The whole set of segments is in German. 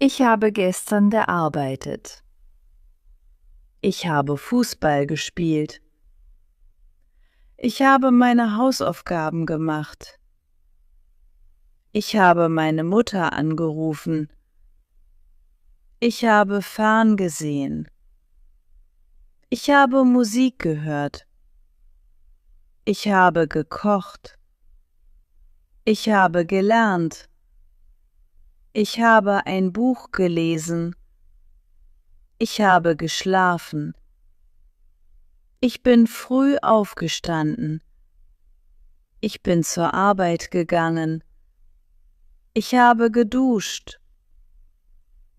Ich habe gestern gearbeitet. Ich habe Fußball gespielt. Ich habe meine Hausaufgaben gemacht. Ich habe meine Mutter angerufen. Ich habe ferngesehen. Ich habe Musik gehört. Ich habe gekocht. Ich habe gelernt. Ich habe ein Buch gelesen. Ich habe geschlafen. Ich bin früh aufgestanden. Ich bin zur Arbeit gegangen. Ich habe geduscht.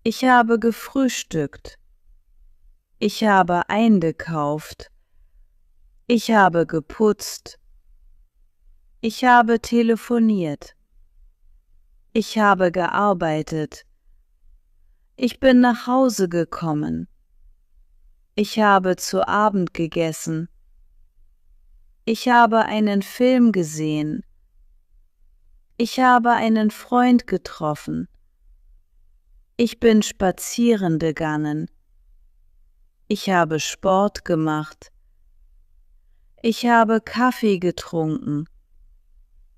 Ich habe gefrühstückt. Ich habe eingekauft. Ich habe geputzt. Ich habe telefoniert. Ich habe gearbeitet. Ich bin nach Hause gekommen. Ich habe zu Abend gegessen. Ich habe einen Film gesehen. Ich habe einen Freund getroffen. Ich bin spazieren gegangen. Ich habe Sport gemacht. Ich habe Kaffee getrunken.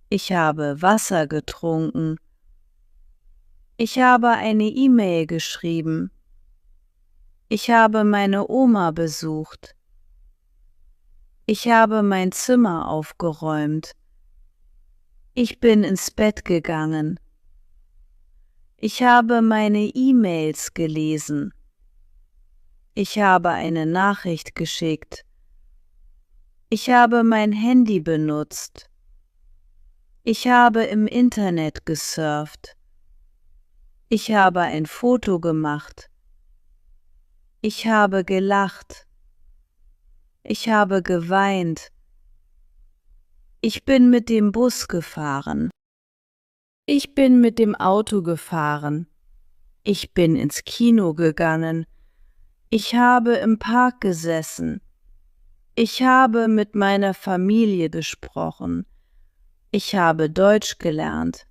Ich habe Wasser getrunken. Ich habe eine E-Mail geschrieben. Ich habe meine Oma besucht. Ich habe mein Zimmer aufgeräumt. Ich bin ins Bett gegangen. Ich habe meine E-Mails gelesen. Ich habe eine Nachricht geschickt. Ich habe mein Handy benutzt. Ich habe im Internet gesurft. Ich habe ein Foto gemacht. Ich habe gelacht. Ich habe geweint. Ich bin mit dem Bus gefahren. Ich bin mit dem Auto gefahren. Ich bin ins Kino gegangen. Ich habe im Park gesessen. Ich habe mit meiner Familie gesprochen. Ich habe Deutsch gelernt.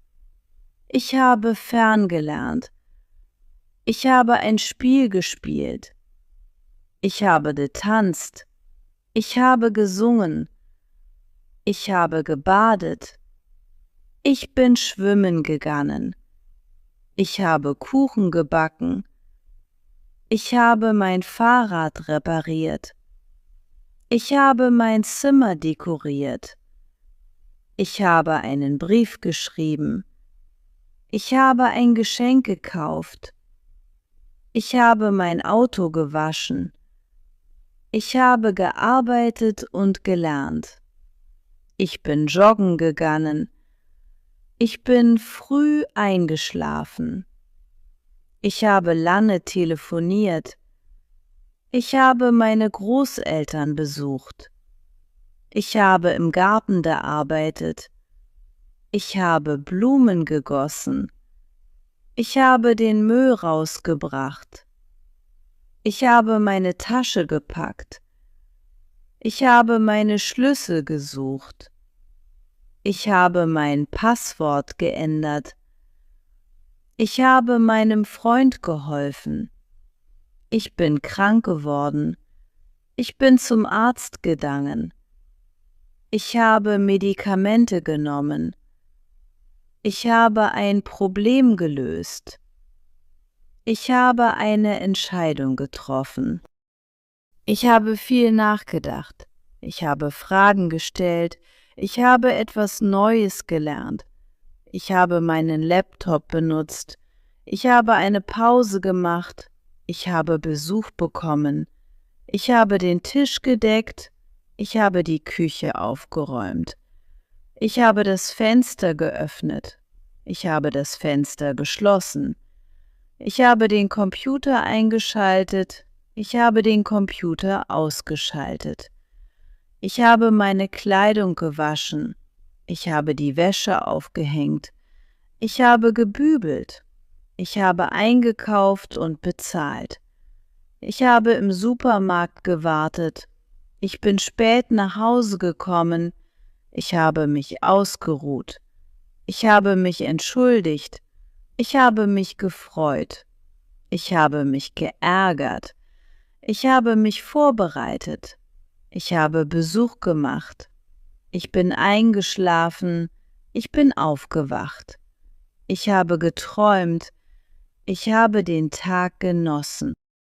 Ich habe ferngelernt. Ich habe ein Spiel gespielt. Ich habe getanzt. Ich habe gesungen. Ich habe gebadet. Ich bin schwimmen gegangen. Ich habe Kuchen gebacken. Ich habe mein Fahrrad repariert. Ich habe mein Zimmer dekoriert. Ich habe einen Brief geschrieben. Ich habe ein Geschenk gekauft. Ich habe mein Auto gewaschen. Ich habe gearbeitet und gelernt. Ich bin joggen gegangen. Ich bin früh eingeschlafen. Ich habe lange telefoniert. Ich habe meine Großeltern besucht. Ich habe im Garten gearbeitet. Ich habe Blumen gegossen. Ich habe den Müll rausgebracht. Ich habe meine Tasche gepackt. Ich habe meine Schlüssel gesucht. Ich habe mein Passwort geändert. Ich habe meinem Freund geholfen. Ich bin krank geworden. Ich bin zum Arzt gegangen. Ich habe Medikamente genommen. Ich habe ein Problem gelöst. Ich habe eine Entscheidung getroffen. Ich habe viel nachgedacht. Ich habe Fragen gestellt. Ich habe etwas Neues gelernt. Ich habe meinen Laptop benutzt. Ich habe eine Pause gemacht. Ich habe Besuch bekommen. Ich habe den Tisch gedeckt. Ich habe die Küche aufgeräumt. Ich habe das Fenster geöffnet. Ich habe das Fenster geschlossen. Ich habe den Computer eingeschaltet. Ich habe den Computer ausgeschaltet. Ich habe meine Kleidung gewaschen. Ich habe die Wäsche aufgehängt. Ich habe gebügelt. Ich habe eingekauft und bezahlt. Ich habe im Supermarkt gewartet. Ich bin spät nach Hause gekommen. Ich habe mich ausgeruht. Ich habe mich entschuldigt. Ich habe mich gefreut. Ich habe mich geärgert. Ich habe mich vorbereitet. Ich habe Besuch gemacht. Ich bin eingeschlafen. Ich bin aufgewacht. Ich habe geträumt. Ich habe den Tag genossen.